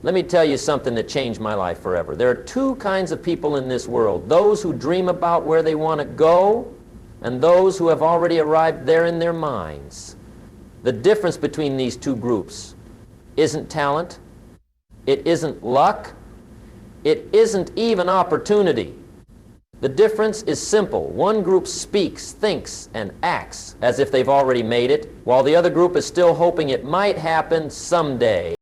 Let me tell you something that changed my life forever. There are two kinds of people in this world: those who dream about where they want to go, and those who have already arrived there in their minds. The difference between these two groups isn't talent, it isn't luck, it isn't even opportunity. The difference is simple. One group speaks, thinks, and acts as if they've already made it, while the other group is still hoping it might happen someday.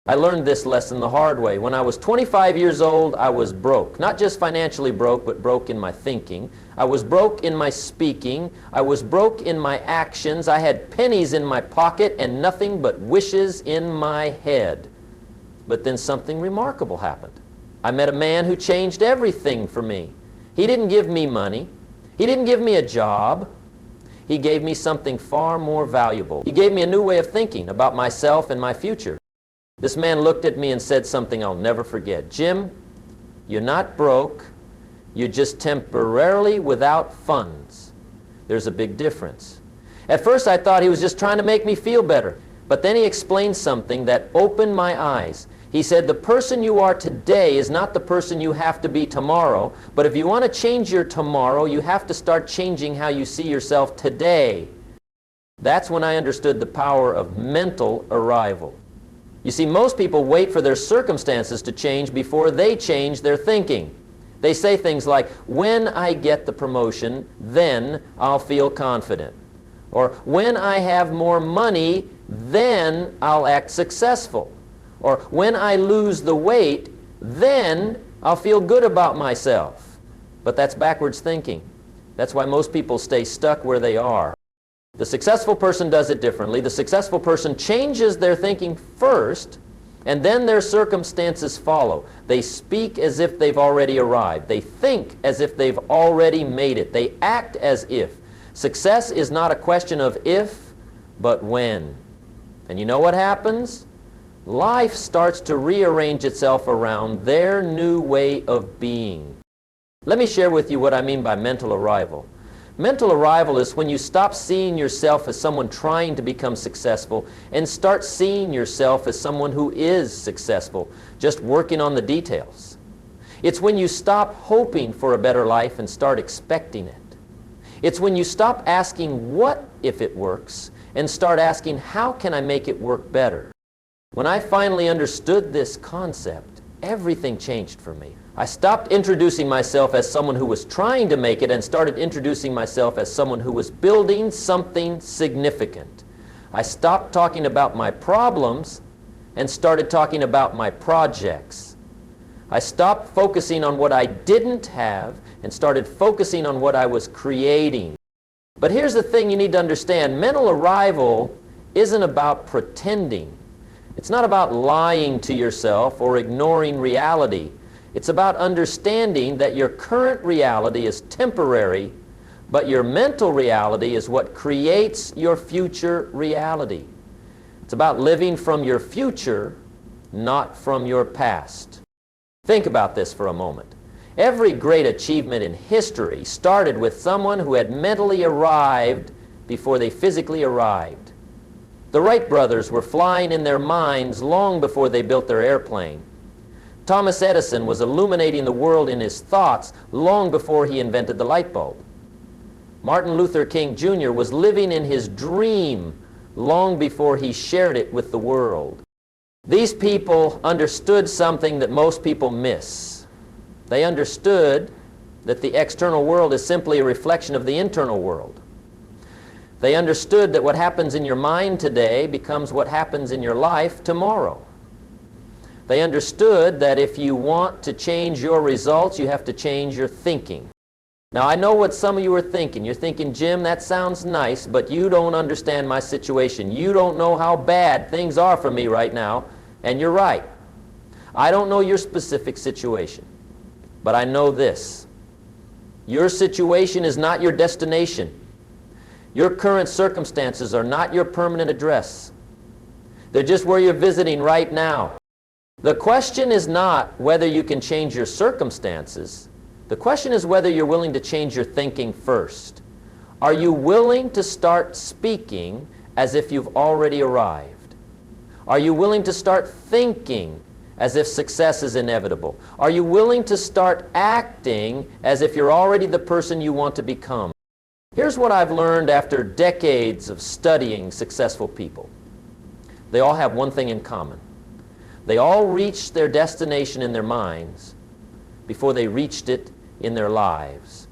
I learned this lesson the hard way. When I was 25 years old, I was broke. Not just financially broke, but broke in my thinking. I was broke in my speaking. I was broke in my actions. I had pennies in my pocket and nothing but wishes in my head. But then something remarkable happened. I met a man who changed everything for me. He didn't give me money. He didn't give me a job. He gave me something far more valuable. He gave me a new way of thinking about myself and my future. This man looked at me and said something I'll never forget. "Jim, you're not broke. You're just temporarily without funds. There's a big difference." At first I thought he was just trying to make me feel better. But then he explained something that opened my eyes. He said, "The person you are today is not the person you have to be tomorrow. But if you want to change your tomorrow, you have to start changing how you see yourself today." That's when I understood the power of mental arrival. You see, most people wait for their circumstances to change before they change their thinking. They say things like, "When I get the promotion, then I'll feel confident." Or, "When I have more money, then I'll act successful." Or, "When I lose the weight, then I'll feel good about myself." But that's backwards thinking. That's why most people stay stuck where they are. The successful person does it differently. The successful person changes their thinking first, and then their circumstances follow. They speak as if they've already arrived. They think as if they've already made it. They act as if. Success is not a question of if, but when. And you know what happens? Life starts to rearrange itself around their new way of being. Let me share with you what I mean by mental arrival. Mental arrival is when you stop seeing yourself as someone trying to become successful and start seeing yourself as someone who is successful, just working on the details. It's when you stop hoping for a better life and start expecting it. It's when you stop asking what if it works and start asking how can I make it work better. When I finally understood this concept, everything changed for me. I stopped introducing myself as someone who was trying to make it and started introducing myself as someone who was building something significant. I stopped talking about my problems and started talking about my projects. I stopped focusing on what I didn't have and started focusing on what I was creating. But here's the thing you need to understand. Mental arrival isn't about pretending. It's not about lying to yourself or ignoring reality. It's about understanding that your current reality is temporary, but your mental reality is what creates your future reality. It's about living from your future, not from your past. Think about this for a moment. Every great achievement in history started with someone who had mentally arrived before they physically arrived. The Wright brothers were flying in their minds long before they built their airplane. Thomas Edison was illuminating the world in his thoughts long before he invented the light bulb. Martin Luther King Jr. was living in his dream long before he shared it with the world. These people understood something that most people miss. They understood that the external world is simply a reflection of the internal world. They understood that what happens in your mind today becomes what happens in your life tomorrow. They understood that if you want to change your results, you have to change your thinking. Now, I know what some of you are thinking. You're thinking, "Jim, that sounds nice, but you don't understand my situation. You don't know how bad things are for me right now." And you're right. I don't know your specific situation, but I know this. Your situation is not your destination. Your current circumstances are not your permanent address. They're just where you're visiting right now. The question is not whether you can change your circumstances. The question is whether you're willing to change your thinking first. Are you willing to start speaking as if you've already arrived? Are you willing to start thinking as if success is inevitable? Are you willing to start acting as if you're already the person you want to become? Here's what I've learned after decades of studying successful people. They all have one thing in common. They all reached their destination in their minds before they reached it in their lives.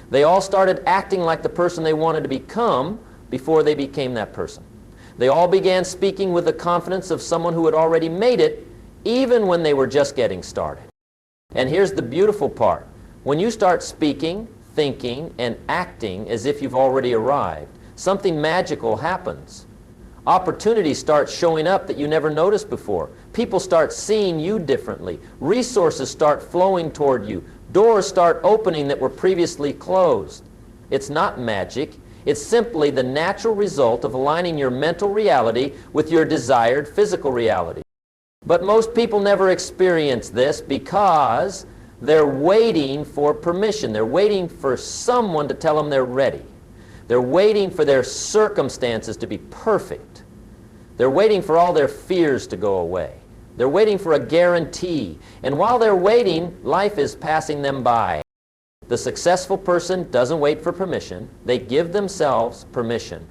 They all started acting like the person they wanted to become before they became that person. They all began speaking with the confidence of someone who had already made it, even when they were just getting started. And here's the beautiful part. When you start speaking, thinking, and acting as if you've already arrived, something magical happens. Opportunities start showing up that you never noticed before. People start seeing you differently. Resources start flowing toward you. Doors start opening that were previously closed. It's not magic. It's simply the natural result of aligning your mental reality with your desired physical reality. But most people never experience this because they're waiting for permission. They're waiting for someone to tell them they're ready. They're waiting for their circumstances to be perfect. They're waiting for all their fears to go away. They're waiting for a guarantee. And while they're waiting, life is passing them by. The successful person doesn't wait for permission. They give themselves permission.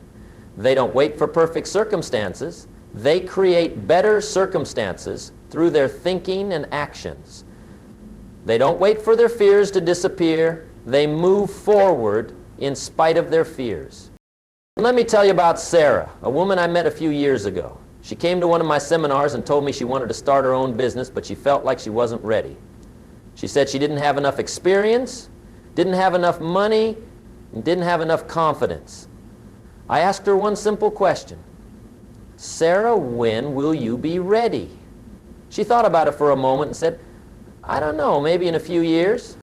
They don't wait for perfect circumstances. They create better circumstances through their thinking and actions. They don't wait for their fears to disappear. They move forward in spite of their fears. Let me tell you about Sarah, a woman I met a few years ago. She came to one of my seminars and told me she wanted to start her own business, but she felt like she wasn't ready. She said she didn't have enough experience, didn't have enough money, and didn't have enough confidence. I asked her one simple question. Sarah, when will you be ready? She thought about it for a moment and said, I don't know, maybe in a few years.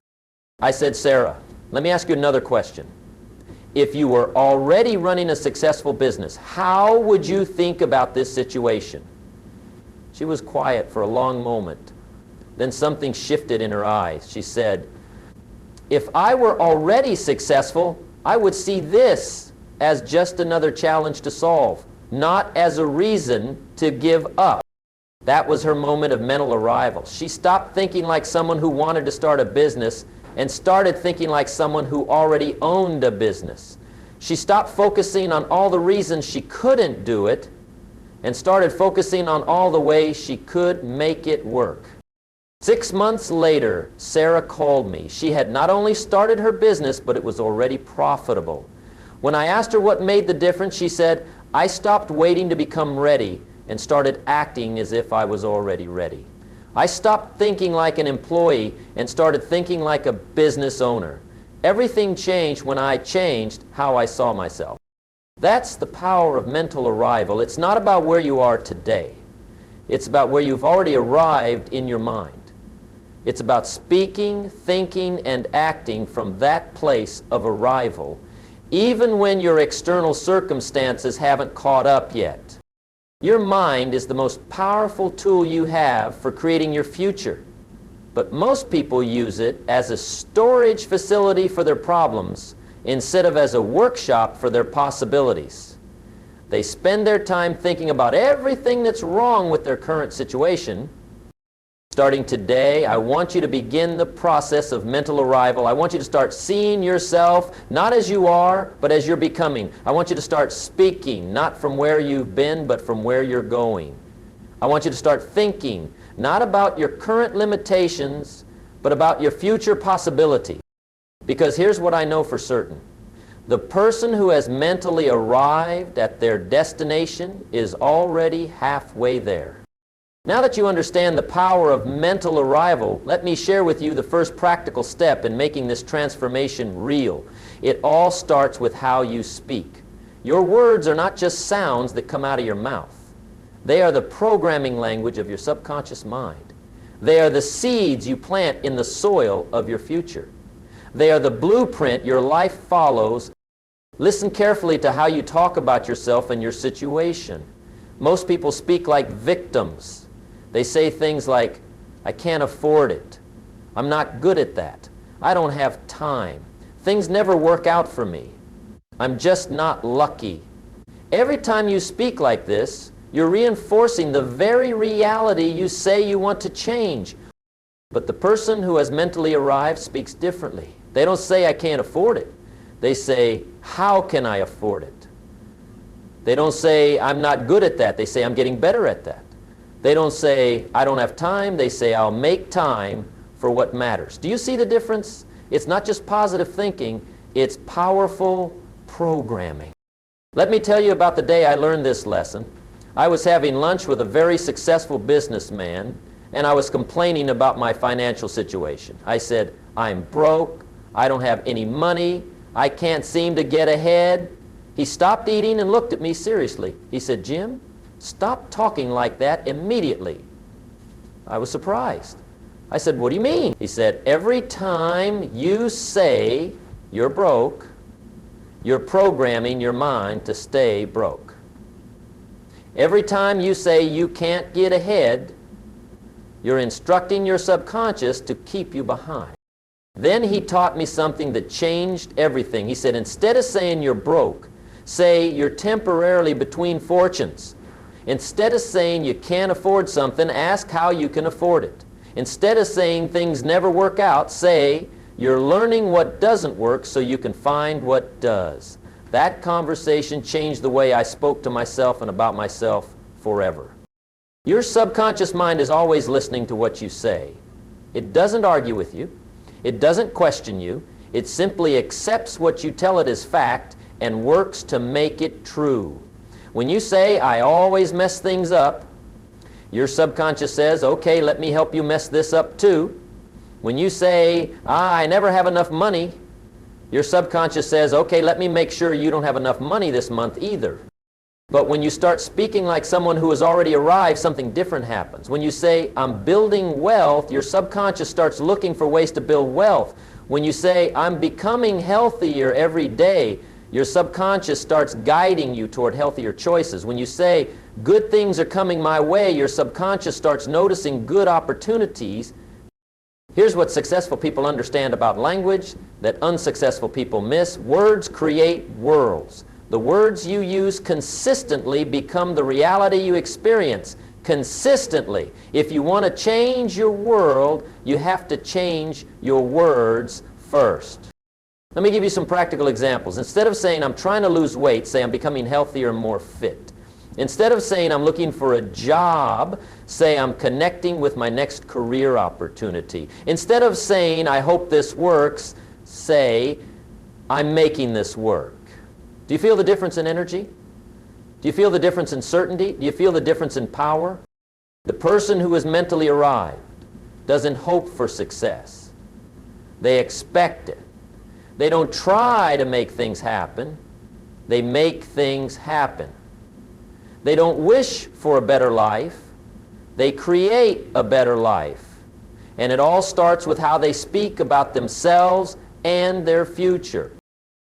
I said, Sarah, let me ask you another question. If you were already running a successful business, how would you think about this situation? She was quiet for a long moment. Then something shifted in her eyes. She said, if I were already successful, I would see this as just another challenge to solve, not as a reason to give up. That was her moment of mental arrival. She stopped thinking like someone who wanted to start a business and started thinking like someone who already owned a business. She stopped focusing on all the reasons she couldn't do it and started focusing on all the ways she could make it work. 6 months later, Sarah called me. She had not only started her business, but it was already profitable. When I asked her what made the difference, she said, I stopped waiting to become ready and started acting as if I was already ready. I stopped thinking like an employee and started thinking like a business owner. Everything changed when I changed how I saw myself. That's the power of mental arrival. It's not about where you are today. It's about where you've already arrived in your mind. It's about speaking, thinking, and acting from that place of arrival, even when your external circumstances haven't caught up yet. Your mind is the most powerful tool you have for creating your future. But most people use it as a storage facility for their problems instead of as a workshop for their possibilities. They spend their time thinking about everything that's wrong with their current situation. Starting today, I want you to begin the process of mental arrival. I want you to start seeing yourself not as you are, but as you're becoming. I want you to start speaking, not from where you've been, but from where you're going. I want you to start thinking, not about your current limitations, but about your future possibility. Because here's what I know for certain. The person who has mentally arrived at their destination is already halfway there. Now that you understand the power of mental arrival, let me share with you the first practical step in making this transformation real. It all starts with how you speak. Your words are not just sounds that come out of your mouth. They are the programming language of your subconscious mind. They are the seeds you plant in the soil of your future. They are the blueprint your life follows. Listen carefully to how you talk about yourself and your situation. Most people speak like victims. They say things like, I can't afford it. I'm not good at that. I don't have time. Things never work out for me. I'm just not lucky. Every time you speak like this, You're reinforcing the very reality you say you want to change. But the person who has mentally arrived speaks differently. They don't say, I can't afford it. They say, how can I afford it? They don't say, I'm not good at that. They say, I'm getting better at that. They don't say, I don't have time. They say, I'll make time for what matters. Do you see the difference? It's not just positive thinking, it's powerful programming. Let me tell you about the day I learned this lesson. I was having lunch with a very successful businessman, and I was complaining about my financial situation. I said, I'm broke, I don't have any money, I can't seem to get ahead. He stopped eating and looked at me seriously. He said, Jim, stop talking like that immediately. I was surprised. I said, what do you mean? He said, every time you say you're broke, you're programming your mind to stay broke. Every time you say you can't get ahead, you're instructing your subconscious to keep you behind. Then he taught me something that changed everything. He said, instead of saying you're broke, say you're temporarily between fortunes. Instead of saying you can't afford something, ask how you can afford it. Instead of saying things never work out, say you're learning what doesn't work so you can find what does. That conversation changed the way I spoke to myself and about myself forever. Your subconscious mind is always listening to what you say. It doesn't argue with you. It doesn't question you. It simply accepts what you tell it as fact and works to make it true. When you say, I always mess things up, your subconscious says, okay, let me help you mess this up too. When you say, I never have enough money, your subconscious says, okay, let me make sure you don't have enough money this month either. But when you start speaking like someone who has already arrived, something different happens. When you say, I'm building wealth, your subconscious starts looking for ways to build wealth. When you say, I'm becoming healthier every day, your subconscious starts guiding you toward healthier choices. When you say, good things are coming my way, your subconscious starts noticing good opportunities. Here's what successful people understand about language that unsuccessful people miss. Words create worlds. The words you use consistently become the reality you experience. Consistently. If you want to change your world, you have to change your words first. Let me give you some practical examples. Instead of saying, I'm trying to lose weight, say, I'm becoming healthier and more fit. Instead of saying, I'm looking for a job, say, I'm connecting with my next career opportunity. Instead of saying, I hope this works, say, I'm making this work. Do you feel the difference in energy? Do you feel the difference in certainty? Do you feel the difference in power? The person who is mentally arrived doesn't hope for success. They expect it. They don't try to make things happen. They make things happen. They don't wish for a better life. They create a better life. And it all starts with how they speak about themselves and their future.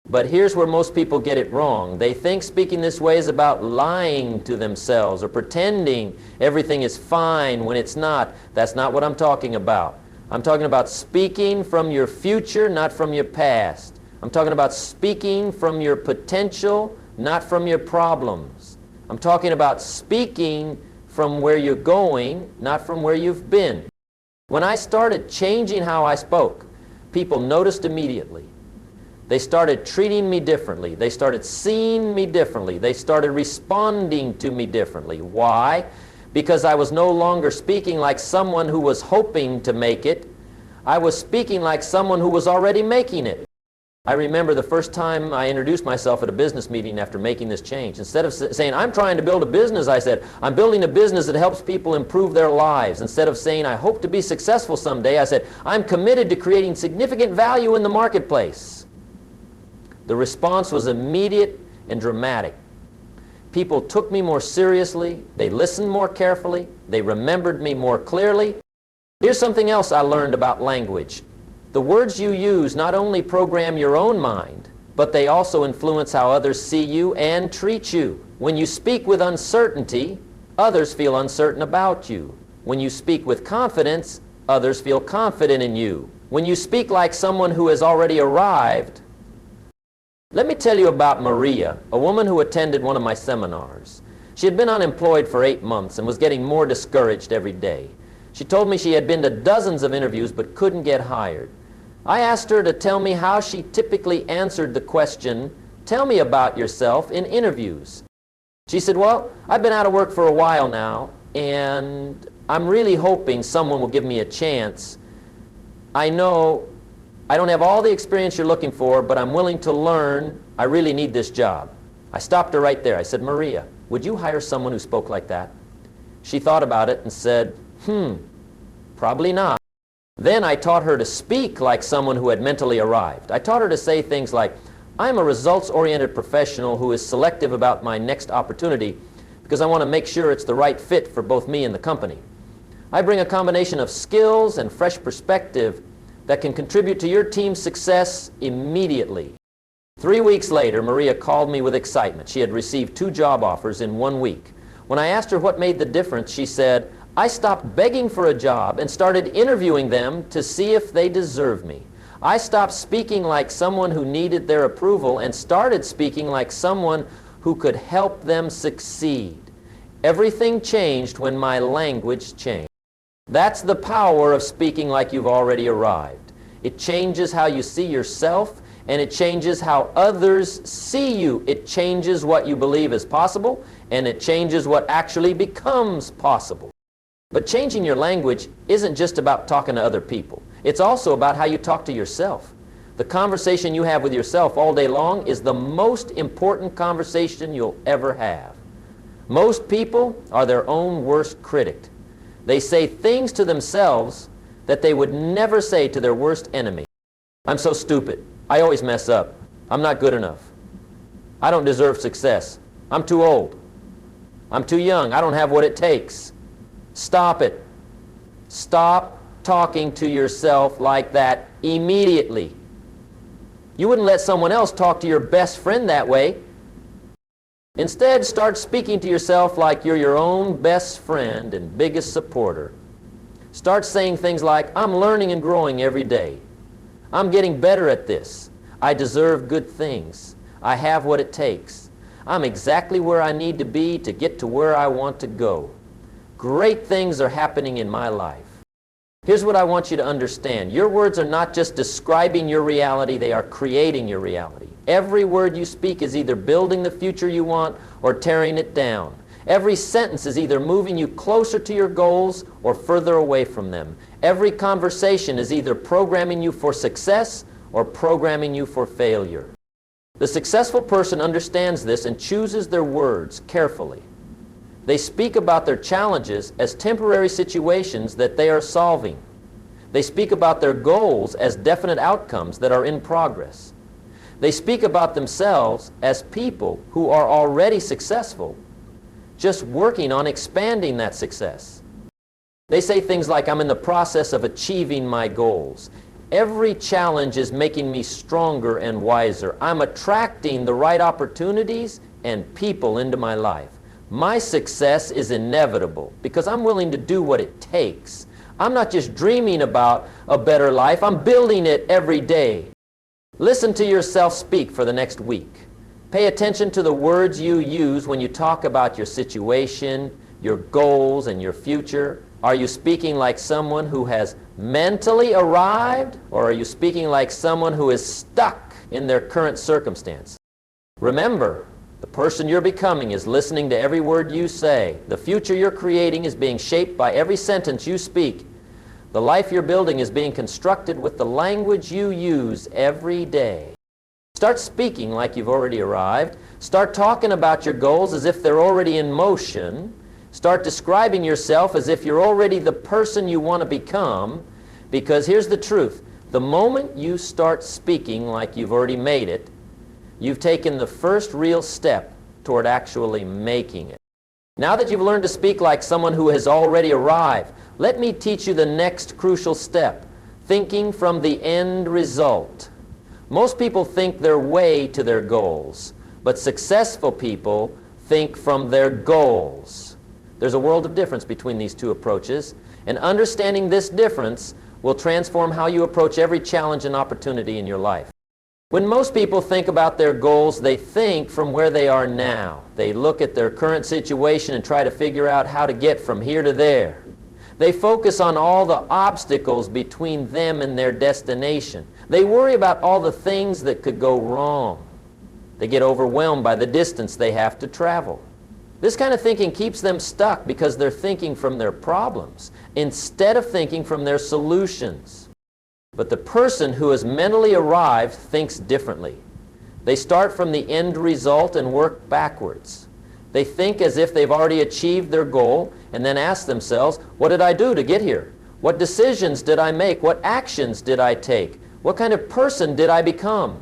But here's where most people get it wrong. They think speaking this way is about lying to themselves or pretending everything is fine when it's not. That's not what I'm talking about. I'm talking about speaking from your future, not from your past. I'm talking about speaking from your potential, not from your problems. I'm talking about speaking from where you're going, not from where you've been. When I started changing how I spoke, people noticed immediately. They started treating me differently. They started seeing me differently. They started responding to me differently. Why? Because I was no longer speaking like someone who was hoping to make it. I was speaking like someone who was already making it. I remember the first time I introduced myself at a business meeting after making this change. Instead of saying, I'm trying to build a business, I said, I'm building a business that helps people improve their lives. Instead of saying, I hope to be successful someday, I said, I'm committed to creating significant value in the marketplace. The response was immediate and dramatic. People took me more seriously. They listened more carefully. They remembered me more clearly. Here's something else I learned about language. The words you use not only program your own mind, but they also influence how others see you and treat you. When you speak with uncertainty, others feel uncertain about you. When you speak with confidence, others feel confident in you. When you speak like someone who has already arrived. Let me tell you about Maria, a woman who attended one of my seminars. She had been unemployed for 8 months and was getting more discouraged every day. She told me she had been to dozens of interviews but couldn't get hired. I asked her to tell me how she typically answered the question, "Tell me about yourself," in interviews. She said, "Well, I've been out of work for a while now, and I'm really hoping someone will give me a chance. I know I don't have all the experience you're looking for, but I'm willing to learn. I really need this job." I stopped her right there. I said, "Maria, would you hire someone who spoke like that?" She thought about it and said, probably not. Then I taught her to speak like someone who had mentally arrived. I taught her to say things like, "I'm a results-oriented professional who is selective about my next opportunity because I want to make sure it's the right fit for both me and the company. I bring a combination of skills and fresh perspective that can contribute to your team's success immediately." 3 weeks later, Maria called me with excitement. She had received 2 job offers in 1 week. When I asked her what made the difference, she said, "I stopped begging for a job and started interviewing them to see if they deserve me. I stopped speaking like someone who needed their approval and started speaking like someone who could help them succeed. Everything changed when my language changed." That's the power of speaking like you've already arrived. It changes how you see yourself, and it changes how others see you. It changes what you believe is possible, and it changes what actually becomes possible. But changing your language isn't just about talking to other people. It's also about how you talk to yourself. The conversation you have with yourself all day long is the most important conversation you'll ever have. Most people are their own worst critic. They say things to themselves that they would never say to their worst enemy. "I'm so stupid. I always mess up. I'm not good enough. I don't deserve success. I'm too old. I'm too young. I don't have what it takes." Stop it. Stop talking to yourself like that immediately. You wouldn't let someone else talk to your best friend that way. Instead, start speaking to yourself like you're your own best friend and biggest supporter. Start saying things like, "I'm learning and growing every day. I'm getting better at this. I deserve good things. I have what it takes. I'm exactly where I need to be to get to where I want to go. Great things are happening in my life." Here's what I want you to understand. Your words are not just describing your reality, they are creating your reality. Every word you speak is either building the future you want or tearing it down. Every sentence is either moving you closer to your goals or further away from them. Every conversation is either programming you for success or programming you for failure. The successful person understands this and chooses their words carefully. They speak about their challenges as temporary situations that they are solving. They speak about their goals as definite outcomes that are in progress. They speak about themselves as people who are already successful, just working on expanding that success. They say things like, "I'm in the process of achieving my goals. Every challenge is making me stronger and wiser. I'm attracting the right opportunities and people into my life. My success is inevitable because I'm willing to do what it takes. I'm not just dreaming about a better life, I'm building it every day." Listen to yourself speak for the next week. Pay attention to the words you use when you talk about your situation, your goals, and your future. Are you speaking like someone who has mentally arrived, or are you speaking like someone who is stuck in their current circumstance? Remember, the person you're becoming is listening to every word you say. The future you're creating is being shaped by every sentence you speak. The life you're building is being constructed with the language you use every day. Start speaking like you've already arrived. Start talking about your goals as if they're already in motion. Start describing yourself as if you're already the person you want to become, because here's the truth. The moment you start speaking like you've already made it, you've taken the first real step toward actually making it. Now that you've learned to speak like someone who has already arrived, let me teach you the next crucial step, thinking from the end result. Most people think their way to their goals, but successful people think from their goals. There's a world of difference between these two approaches, and understanding this difference will transform how you approach every challenge and opportunity in your life. When most people think about their goals, they think from where they are now. They look at their current situation and try to figure out how to get from here to there. They focus on all the obstacles between them and their destination. They worry about all the things that could go wrong. They get overwhelmed by the distance they have to travel. This kind of thinking keeps them stuck because they're thinking from their problems instead of thinking from their solutions. But the person who has mentally arrived thinks differently. They start from the end result and work backwards. They think as if they've already achieved their goal and then ask themselves, what did I do to get here? What decisions did I make? What actions did I take? What kind of person did I become?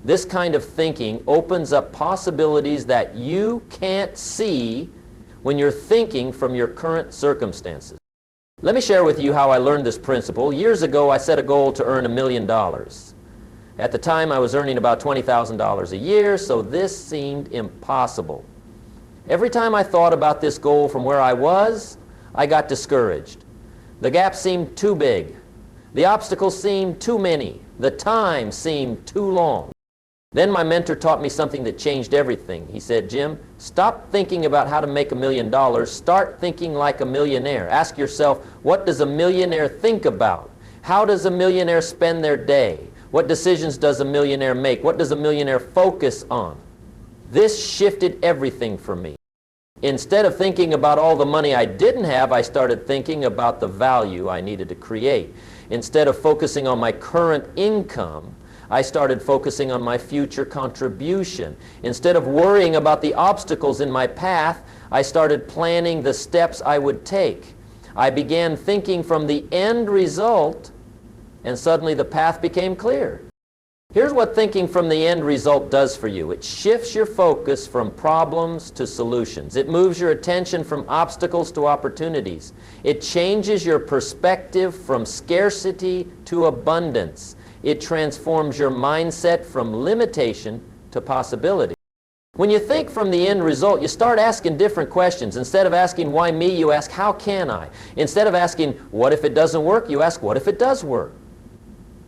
This kind of thinking opens up possibilities that you can't see when you're thinking from your current circumstances. Let me share with you how I learned this principle. Years ago, I set a goal to earn $1 million. At the time, I was earning about $20,000 a year, so this seemed impossible. Every time I thought about this goal from where I was, I got discouraged. The gap seemed too big. The obstacles seemed too many. The time seemed too long. Then my mentor taught me something that changed everything. He said, Jim, stop thinking about how to make $1 million. Start thinking like a millionaire. Ask yourself, what does a millionaire think about? How does a millionaire spend their day? What decisions does a millionaire make? What does a millionaire focus on? This shifted everything for me. Instead of thinking about all the money I didn't have, I started thinking about the value I needed to create. Instead of focusing on my current income, I started focusing on my future contribution. Instead of worrying about the obstacles in my path, I started planning the steps I would take. I began thinking from the end result, and suddenly the path became clear. Here's what thinking from the end result does for you. It shifts your focus from problems to solutions. It moves your attention from obstacles to opportunities. It changes your perspective from scarcity to abundance. It transforms your mindset from limitation to possibility. When you think from the end result, you start asking different questions. Instead of asking, why me, you ask, how can I? Instead of asking, what if it doesn't work, you ask, what if it does work?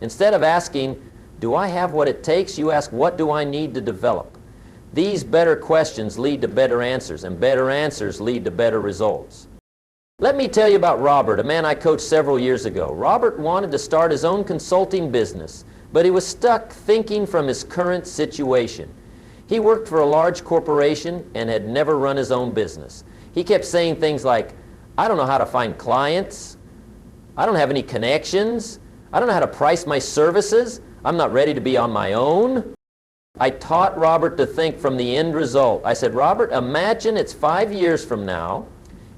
Instead of asking, do I have what it takes, you ask, what do I need to develop? These better questions lead to better answers, and better answers lead to better results. Let me tell you about Robert, a man I coached several years ago. Robert wanted to start his own consulting business, but he was stuck thinking from his current situation. He worked for a large corporation and had never run his own business. He kept saying things like, I don't know how to find clients. I don't have any connections. I don't know how to price my services. I'm not ready to be on my own. I taught Robert to think from the end result. I said, Robert, imagine it's 5 years from now,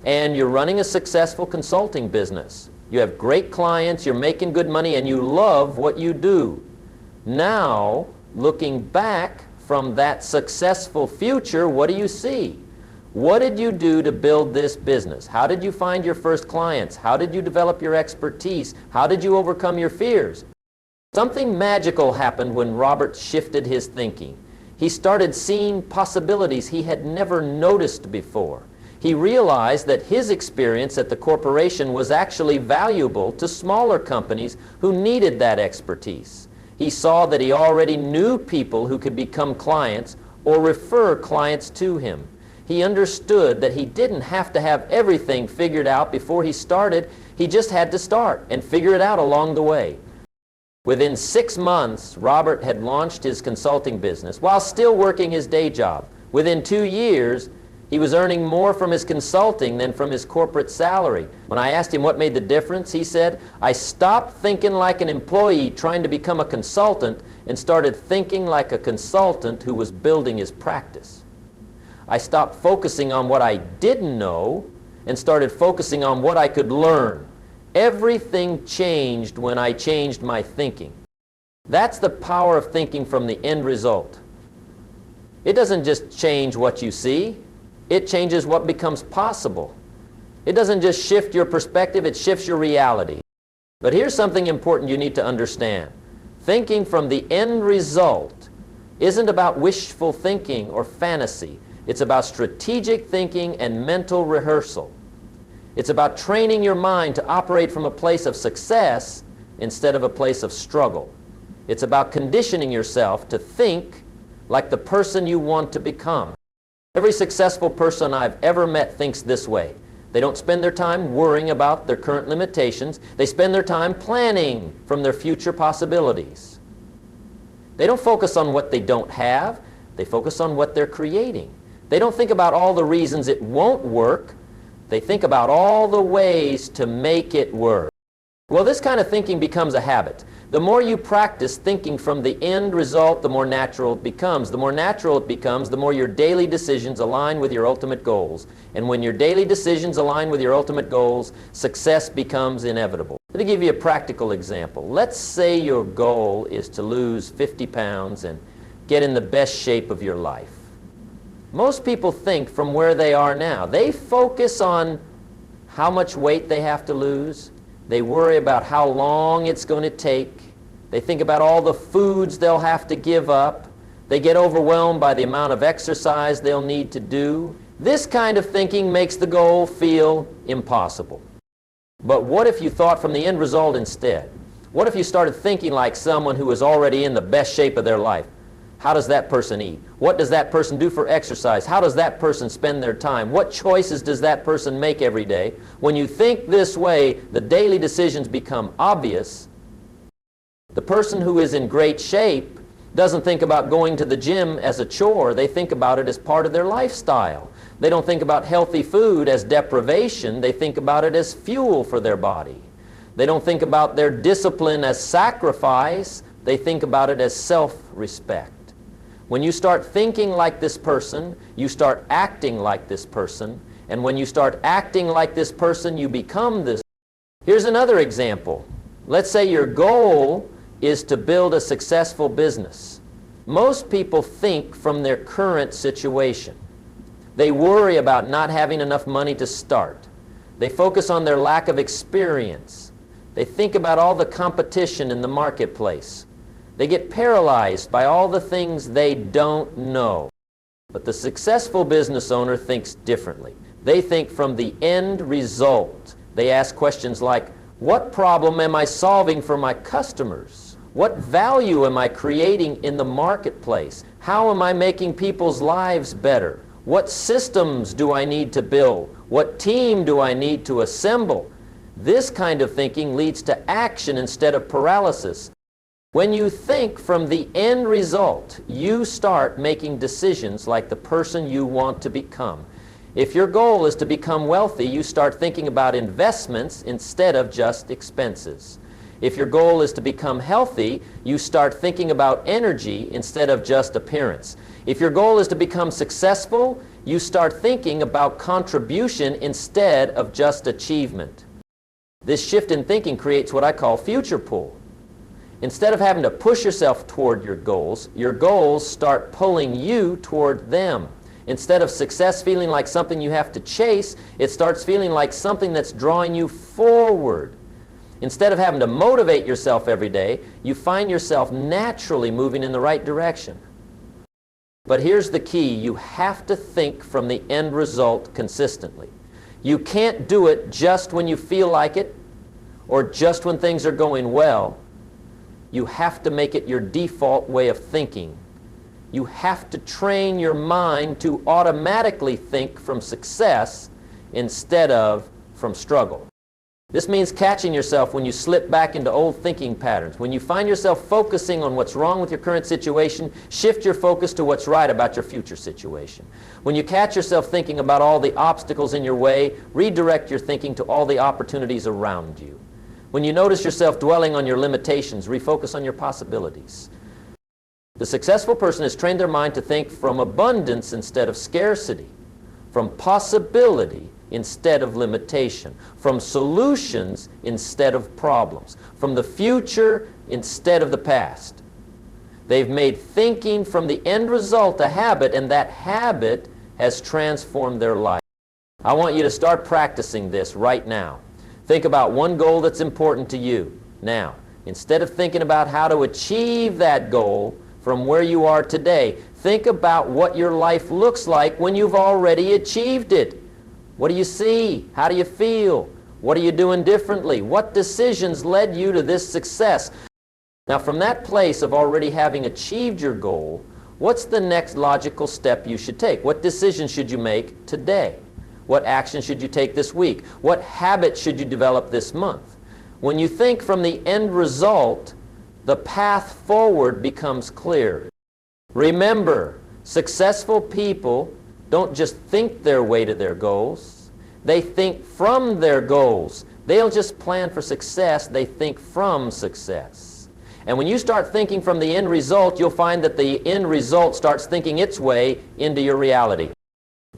and you're running a successful consulting business. You have great clients, you're making good money, and you love what you do. Now, looking back from that successful future, what do you see? What did you do to build this business? How did you find your first clients? How did you develop your expertise? How did you overcome your fears? Something magical happened when Robert shifted his thinking. He started seeing possibilities he had never noticed before. He realized that his experience at the corporation was actually valuable to smaller companies who needed that expertise. He saw that he already knew people who could become clients or refer clients to him. He understood that he didn't have to have everything figured out before he started. He just had to start and figure it out along the way. Within 6 months, Robert had launched his consulting business while still working his day job. Within 2 years, he was earning more from his consulting than from his corporate salary. When I asked him what made the difference, he said, I stopped thinking like an employee trying to become a consultant and started thinking like a consultant who was building his practice. I stopped focusing on what I didn't know and started focusing on what I could learn. Everything changed when I changed my thinking. That's the power of thinking from the end result. It doesn't just change what you see. It changes what becomes possible. It doesn't just shift your perspective, it shifts your reality. But here's something important you need to understand. Thinking from the end result isn't about wishful thinking or fantasy. It's about strategic thinking and mental rehearsal. It's about training your mind to operate from a place of success instead of a place of struggle. It's about conditioning yourself to think like the person you want to become. Every successful person I've ever met thinks this way. They don't spend their time worrying about their current limitations. They spend their time planning from their future possibilities. They don't focus on what they don't have. They focus on what they're creating. They don't think about all the reasons it won't work. They think about all the ways to make it work. Well, this kind of thinking becomes a habit. The more you practice thinking from the end result, the more natural it becomes. The more natural it becomes, the more your daily decisions align with your ultimate goals. And when your daily decisions align with your ultimate goals, success becomes inevitable. Let me give you a practical example. Let's say your goal is to lose 50 pounds and get in the best shape of your life. Most people think from where they are now. They focus on how much weight they have to lose. They worry about how long it's going to take. They think about all the foods they'll have to give up. They get overwhelmed by the amount of exercise they'll need to do. This kind of thinking makes the goal feel impossible. But what if you thought from the end result instead? What if you started thinking like someone who is already in the best shape of their life? How does that person eat? What does that person do for exercise? How does that person spend their time? What choices does that person make every day? When you think this way, the daily decisions become obvious. The person who is in great shape doesn't think about going to the gym as a chore. They think about it as part of their lifestyle. They don't think about healthy food as deprivation. They think about it as fuel for their body. They don't think about their discipline as sacrifice. They think about it as self-respect. When you start thinking like this person, you start acting like this person. And when you start acting like this person, you become this. Here's another example. Let's say your goal is to build a successful business. Most people think from their current situation. They worry about not having enough money to start. They focus on their lack of experience. They think about all the competition in the marketplace. They get paralyzed by all the things they don't know. But the successful business owner thinks differently. They think from the end result. They ask questions like, what problem am I solving for my customers? What value am I creating in the marketplace? How am I making people's lives better? What systems do I need to build? What team do I need to assemble? This kind of thinking leads to action instead of paralysis. When you think from the end result, you start making decisions like the person you want to become. If your goal is to become wealthy, you start thinking about investments instead of just expenses. If your goal is to become healthy, you start thinking about energy instead of just appearance. If your goal is to become successful, you start thinking about contribution instead of just achievement. This shift in thinking creates what I call future pull. Instead of having to push yourself toward your goals start pulling you toward them. Instead of success feeling like something you have to chase, it starts feeling like something that's drawing you forward. Instead of having to motivate yourself every day, you find yourself naturally moving in the right direction. But here's the key. You have to think from the end result consistently. You can't do it just when you feel like it or just when things are going well. You have to make it your default way of thinking. You have to train your mind to automatically think from success instead of from struggle. This means catching yourself when you slip back into old thinking patterns. When you find yourself focusing on what's wrong with your current situation, shift your focus to what's right about your future situation. When you catch yourself thinking about all the obstacles in your way, redirect your thinking to all the opportunities around you. When you notice yourself dwelling on your limitations, refocus on your possibilities. The successful person has trained their mind to think from abundance instead of scarcity, from possibility instead of limitation, from solutions instead of problems, from the future instead of the past. They've made thinking from the end result a habit, and that habit has transformed their life. I want you to start practicing this right now. Think about one goal that's important to you. Now, instead of thinking about how to achieve that goal from where you are today, think about what your life looks like when you've already achieved it. What do you see? How do you feel? What are you doing differently? What decisions led you to this success? Now, from that place of already having achieved your goal, what's the next logical step you should take? What decision should you make today? What action should you take this week? What habit should you develop this month? When you think from the end result, the path forward becomes clear. Remember, successful people don't just think their way to their goals. They think from their goals. They don't just plan for success, they think from success. And when you start thinking from the end result, you'll find that the end result starts thinking its way into your reality.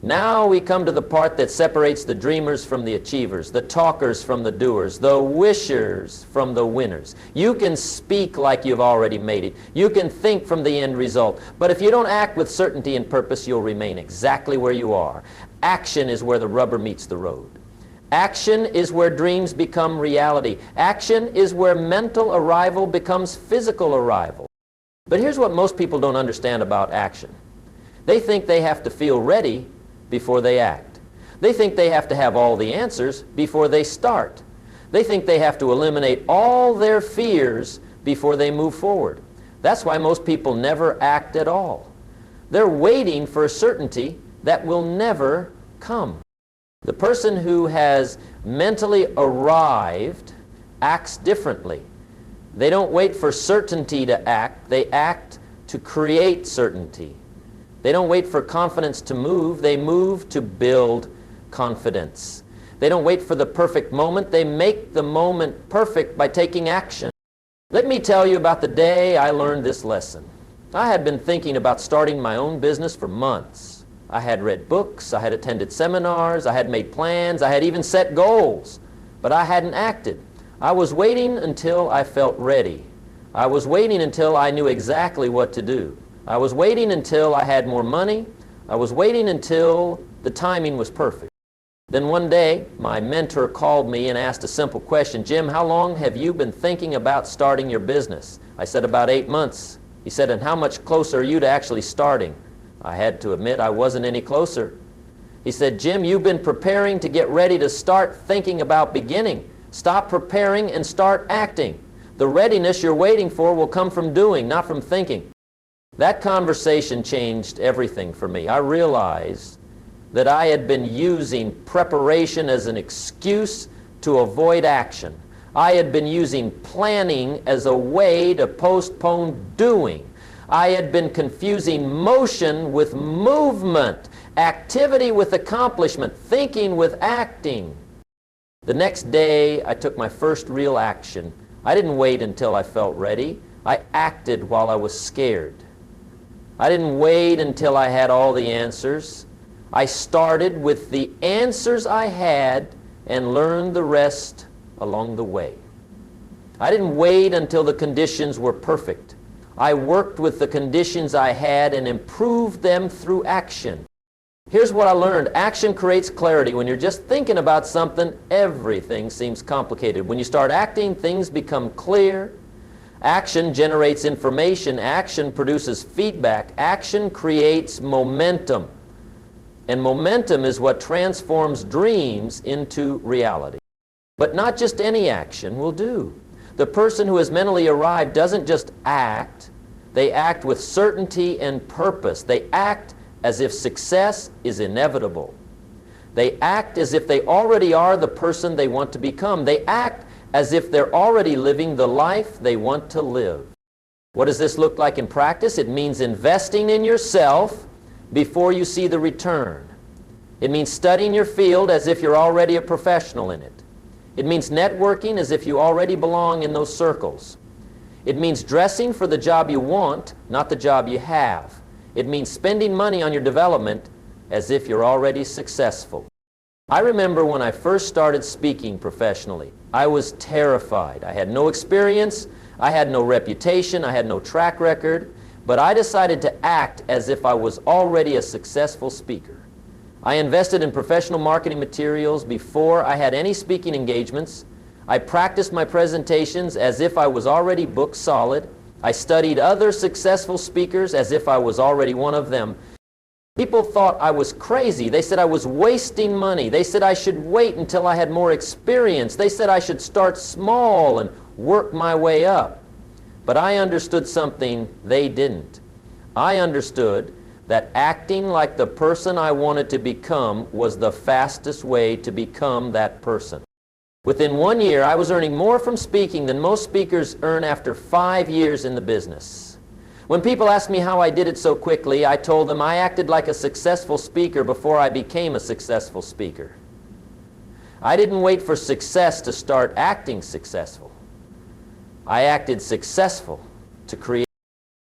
Now we come to the part that separates the dreamers from the achievers, the talkers from the doers, the wishers from the winners. You can speak like you've already made it. You can think from the end result. But if you don't act with certainty and purpose, you'll remain exactly where you are. Action is where the rubber meets the road. Action is where dreams become reality. Action is where mental arrival becomes physical arrival. But here's what most people don't understand about action. They think they have to feel ready before they act. They think they have to have all the answers before they start. They think they have to eliminate all their fears before they move forward. That's why most people never act at all. They're waiting for a certainty that will never come. The person who has mentally arrived acts differently. They don't wait for certainty to act, they act to create certainty. They don't wait for confidence to move, they move to build confidence. They don't wait for the perfect moment, they make the moment perfect by taking action. Let me tell you about the day I learned this lesson. I had been thinking about starting my own business for months. I had read books, I had attended seminars, I had made plans, I had even set goals, but I hadn't acted. I was waiting until I felt ready. I was waiting until I knew exactly what to do. I was waiting until I had more money. I was waiting until the timing was perfect. Then one day, my mentor called me and asked a simple question. Jim, how long have you been thinking about starting your business? I said, about 8 months. He said, and how much closer are you to actually starting? I had to admit I wasn't any closer. He said, Jim, you've been preparing to get ready to start thinking about beginning. Stop preparing and start acting. The readiness you're waiting for will come from doing, not from thinking. That conversation changed everything for me. I realized that I had been using preparation as an excuse to avoid action. I had been using planning as a way to postpone doing. I had been confusing motion with movement, activity with accomplishment, thinking with acting. The next day, I took my first real action. I didn't wait until I felt ready. I acted while I was scared. I didn't wait until I had all the answers. I started with the answers I had and learned the rest along the way. I didn't wait until the conditions were perfect. I worked with the conditions I had and improved them through action. Here's what I learned. Action creates clarity. When you're just thinking about something, everything seems complicated. When you start acting, things become clear. Action generates information. Action produces feedback. Action creates momentum. And momentum is what transforms dreams into reality. But not just any action will do. The person who has mentally arrived doesn't just act. They act with certainty and purpose. They act as if success is inevitable. They act as if they already are the person they want to become. They act as if they're already living the life they want to live. What does this look like in practice? It means investing in yourself before you see the return. It means studying your field as if you're already a professional in it. It means networking as if you already belong in those circles. It means dressing for the job you want, not the job you have. It means spending money on your development as if you're already successful. I remember when I first started speaking professionally, I was terrified. I had no experience, I had no reputation, I had no track record, but I decided to act as if I was already a successful speaker. I invested in professional marketing materials before I had any speaking engagements. I practiced my presentations as if I was already book solid. I studied other successful speakers as if I was already one of them. People thought I was crazy. They said I was wasting money. They said I should wait until I had more experience. They said I should start small and work my way up. But I understood something they didn't. I understood that acting like the person I wanted to become was the fastest way to become that person. Within 1 year, I was earning more from speaking than most speakers earn after 5 years in the business. When people asked me how I did it so quickly, I told them I acted like a successful speaker before I became a successful speaker. I didn't wait for success to start acting successful. I acted successful to create.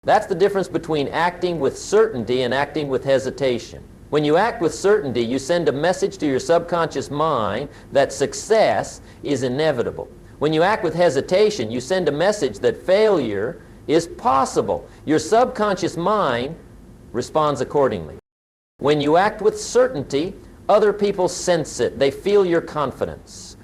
That's the difference between acting with certainty and acting with hesitation. When you act with certainty, you send a message to your subconscious mind that success is inevitable. When you act with hesitation, you send a message that failure is possible. Your subconscious mind responds accordingly. When you act with certainty, other people sense it. They feel your confidence.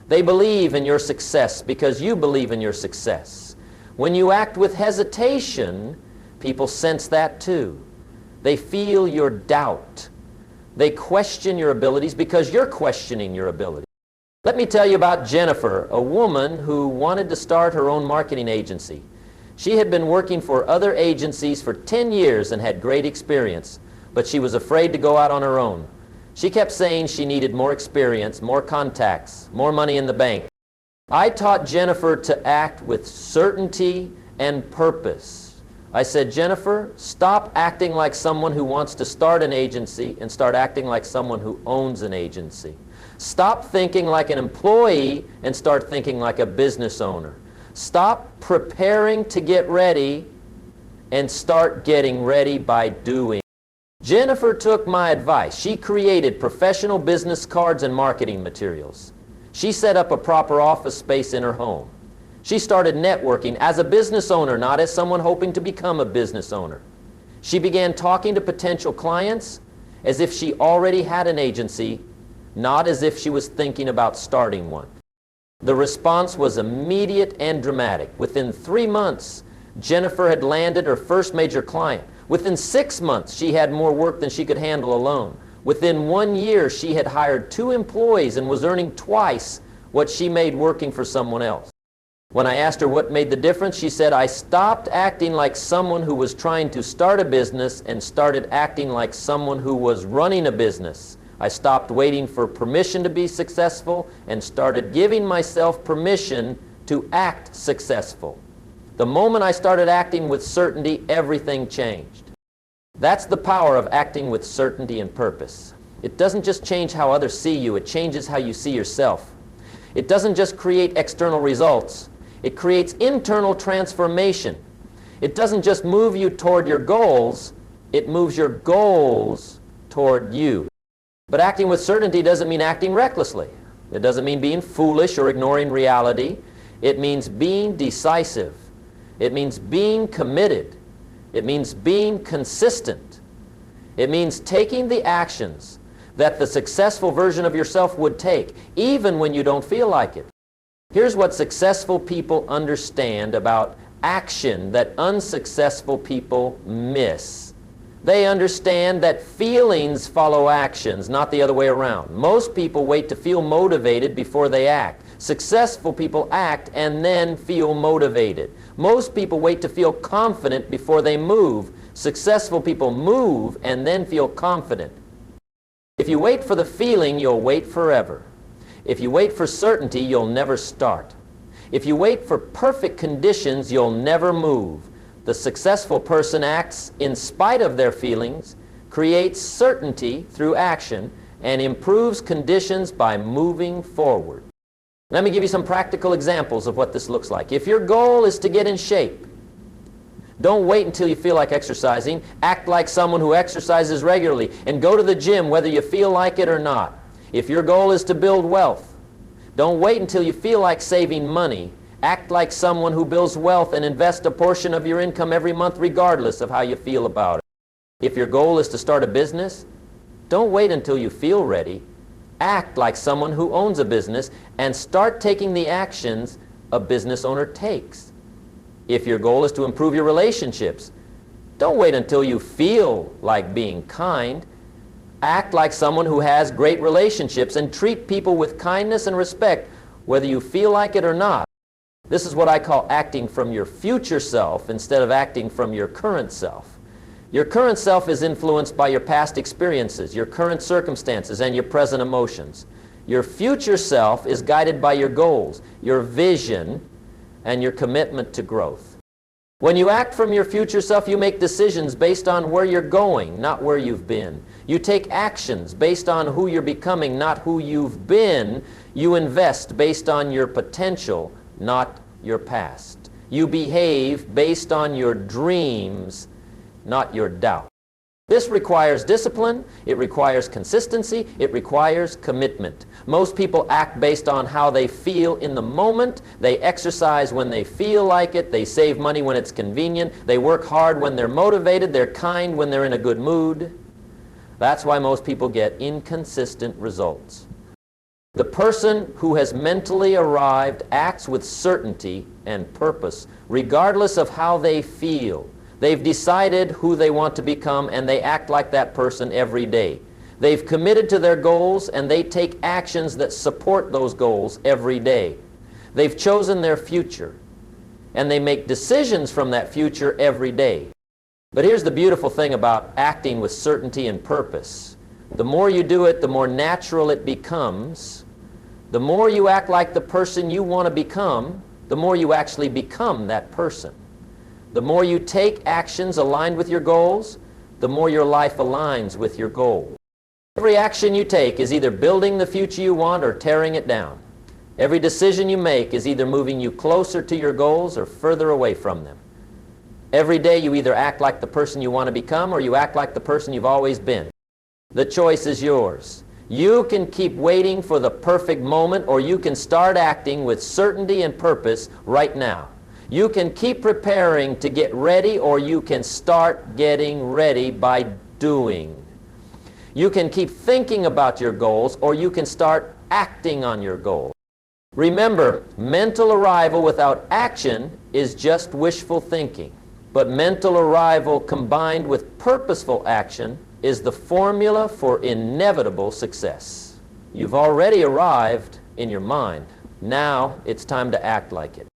They believe in your success because you believe in your success. When you act with hesitation, people sense that too. They feel your doubt. They question your abilities because you're questioning your abilities. Let me tell you about Jennifer, a woman who wanted to start her own marketing agency. She had been working for other agencies for 10 years and had great experience, but she was afraid to go out on her own. She kept saying she needed more experience, more contacts, more money in the bank. I taught Jennifer to act with certainty and purpose. I said, Jennifer, stop acting like someone who wants to start an agency and start acting like someone who owns an agency. Stop thinking like an employee and start thinking like a business owner. Stop preparing to get ready and start getting ready by doing. Jennifer took my advice. She created professional business cards and marketing materials. She set up a proper office space in her home. She started networking as a business owner, not as someone hoping to become a business owner. She began talking to potential clients as if she already had an agency, not as if she was thinking about starting one. The response was immediate and dramatic. Within 3 months, Jennifer had landed her first major client. Within 6 months, she had more work than she could handle alone. Within 1 year, she had hired 2 employees and was earning twice what she made working for someone else. When I asked her what made the difference, she said, I stopped acting like someone who was trying to start a business and started acting like someone who was running a business. I stopped waiting for permission to be successful and started giving myself permission to act successful. The moment I started acting with certainty, everything changed. That's the power of acting with certainty and purpose. It doesn't just change how others see you, it changes how you see yourself. It doesn't just create external results, it creates internal transformation. It doesn't just move you toward your goals, it moves your goals toward you. But acting with certainty doesn't mean acting recklessly. It doesn't mean being foolish or ignoring reality. It means being decisive. It means being committed. It means being consistent. It means taking the actions that the successful version of yourself would take, even when you don't feel like it. Here's what successful people understand about action that unsuccessful people miss. They understand that feelings follow actions, not the other way around. Most people wait to feel motivated before they act. Successful people act and then feel motivated. Most people wait to feel confident before they move. Successful people move and then feel confident. If you wait for the feeling, you'll wait forever. If you wait for certainty, you'll never start. If you wait for perfect conditions, you'll never move. The successful person acts in spite of their feelings, creates certainty through action, and improves conditions by moving forward. Let me give you some practical examples of what this looks like. If your goal is to get in shape, don't wait until you feel like exercising. Act like someone who exercises regularly and go to the gym whether you feel like it or not. If your goal is to build wealth, don't wait until you feel like saving money. Act like someone who builds wealth and invest a portion of your income every month regardless of how you feel about it. If your goal is to start a business, don't wait until you feel ready. Act like someone who owns a business and start taking the actions a business owner takes. If your goal is to improve your relationships, don't wait until you feel like being kind. Act like someone who has great relationships and treat people with kindness and respect whether you feel like it or not. This is what I call acting from your future self instead of acting from your current self. Your current self is influenced by your past experiences, your current circumstances, and your present emotions. Your future self is guided by your goals, your vision, and your commitment to growth. When you act from your future self, you make decisions based on where you're going, not where you've been. You take actions based on who you're becoming, not who you've been. You invest based on your potential, not your past. You behave based on your dreams, not your doubt. This requires discipline, it requires consistency, it requires commitment. Most people act based on how they feel in the moment. They exercise when they feel like it. They save money when it's convenient. They work hard when they're motivated. They're kind when they're in a good mood. That's why most people get inconsistent results. The person who has mentally arrived acts with certainty and purpose, regardless of how they feel. They've decided who they want to become, and they act like that person every day. They've committed to their goals, and they take actions that support those goals every day. They've chosen their future, and they make decisions from that future every day. But here's the beautiful thing about acting with certainty and purpose. The more you do it, the more natural it becomes. The more you act like the person you want to become, the more you actually become that person. The more you take actions aligned with your goals, the more your life aligns with your goal. Every action you take is either building the future you want or tearing it down. Every decision you make is either moving you closer to your goals or further away from them. Every day you either act like the person you want to become or you act like the person you've always been. The choice is yours. You can keep waiting for the perfect moment, or you can start acting with certainty and purpose right now. You can keep preparing to get ready, or you can start getting ready by doing. You can keep thinking about your goals, or you can start acting on your goals. Remember, mental arrival without action is just wishful thinking. But mental arrival combined with purposeful action is the formula for inevitable success. You've already arrived in your mind. Now it's time to act like it.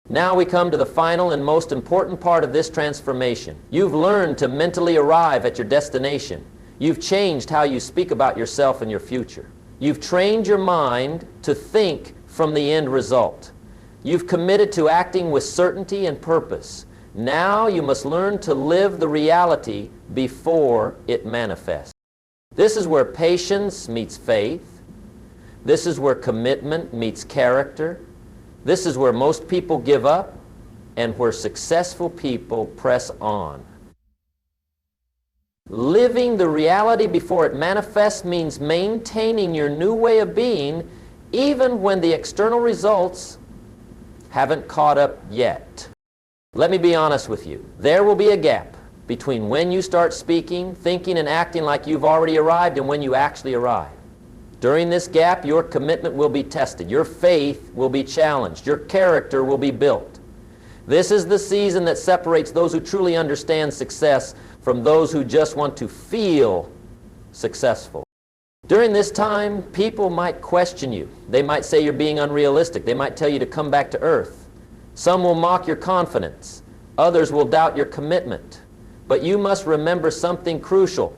Now we come to the final and most important part of this transformation. You've learned to mentally arrive at your destination. You've changed how you speak about yourself and your future. You've trained your mind to think from the end result. You've committed to acting with certainty and purpose. Now you must learn to live the reality before it manifests. This is where patience meets faith. This is where commitment meets character. This is where most people give up and where successful people press on. Living the reality before it manifests means maintaining your new way of being even when the external results haven't caught up yet. Let me be honest with you. There will be a gap between when you start speaking, thinking, and acting like you've already arrived and when you actually arrive. During this gap, your commitment will be tested. Your faith will be challenged. Your character will be built. This is the season that separates those who truly understand success from those who just want to feel successful. During this time, people might question you. They might say you're being unrealistic. They might tell you to come back to earth. Some will mock your confidence. Others will doubt your commitment. But you must remember something crucial.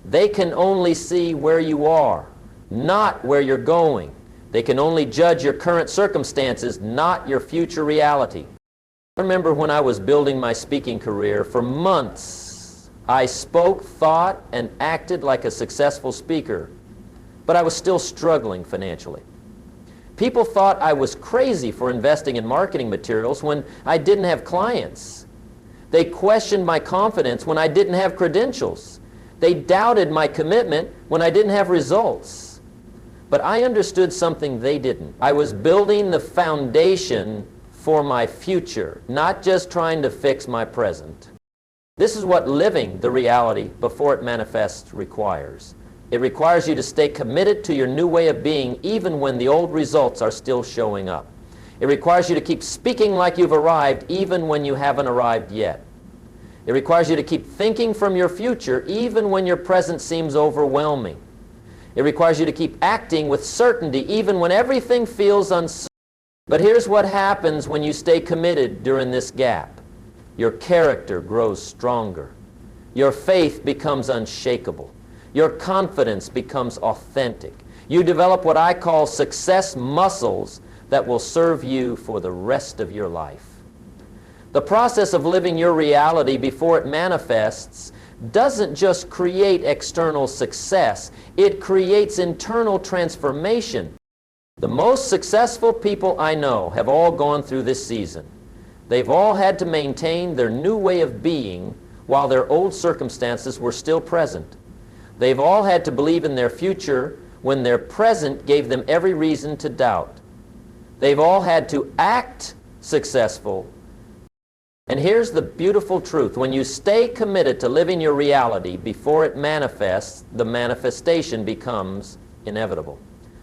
They can only see where you are, not where you're going. They can only judge your current circumstances, not your future reality. I remember when I was building my speaking career, for months I spoke, thought, and acted like a successful speaker, but I was still struggling financially. People thought I was crazy for investing in marketing materials when I didn't have clients. They questioned my confidence when I didn't have credentials. They doubted my commitment when I didn't have results. But I understood something they didn't. I was building the foundation for my future, not just trying to fix my present. This is what living the reality before it manifests requires. It requires you to stay committed to your new way of being even when the old results are still showing up. It requires you to keep speaking like you've arrived even when you haven't arrived yet. It requires you to keep thinking from your future even when your present seems overwhelming. It requires you to keep acting with certainty even when everything feels uncertain. But here's what happens when you stay committed during this gap. Your character grows stronger. Your faith becomes unshakable. Your confidence becomes authentic. You develop what I call success muscles that will serve you for the rest of your life. The process of living your reality before it manifests doesn't just create external success, it creates internal transformation. The most successful people I know have all gone through this season. They've all had to maintain their new way of being while their old circumstances were still present. They've all had to believe in their future when their present gave them every reason to doubt. They've all had to act successful. And here's the beautiful truth. When you stay committed to living your reality before it manifests, the manifestation becomes inevitable.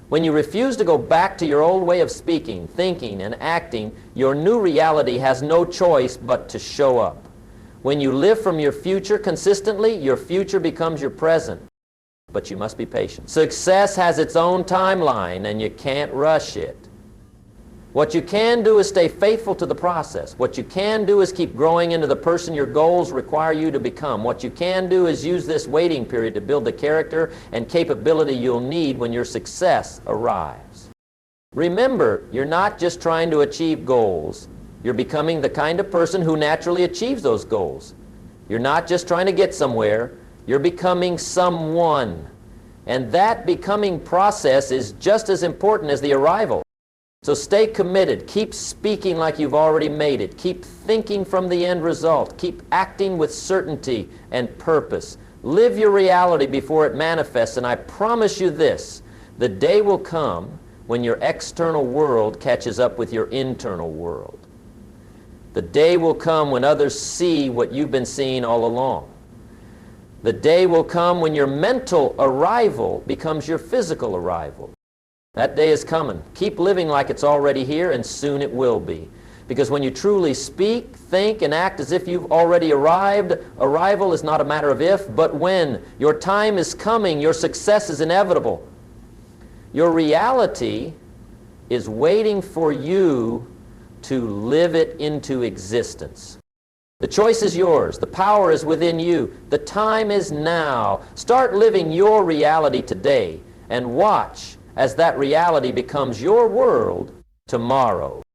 When you refuse to go back to your old way of speaking, thinking, and acting, your new reality has no choice but to show up. When you live from your future consistently, your future becomes your present. But you must be patient. Success has its own timeline, and you can't rush it. What you can do is stay faithful to the process. What you can do is keep growing into the person your goals require you to become. What you can do is use this waiting period to build the character and capability you'll need when your success arrives. Remember, you're not just trying to achieve goals. You're becoming the kind of person who naturally achieves those goals. You're not just trying to get somewhere. You're becoming someone. And that becoming process is just as important as the arrival. So stay committed. Keep speaking like you've already made it. Keep thinking from the end result. Keep acting with certainty and purpose. Live your reality before it manifests, and I promise you this, the day will come when your external world catches up with your internal world. The day will come when others see what you've been seeing all along. The day will come when your mental arrival becomes your physical arrival. That day is coming. Keep living like it's already here, and soon it will be. Because when you truly speak, think, and act as if you've already arrived, arrival is not a matter of if, but when. Your time is coming. Your success is inevitable. Your reality is waiting for you to live it into existence. The choice is yours. The power is within you. The time is now. Start living your reality today, and watch as that reality becomes your world tomorrow.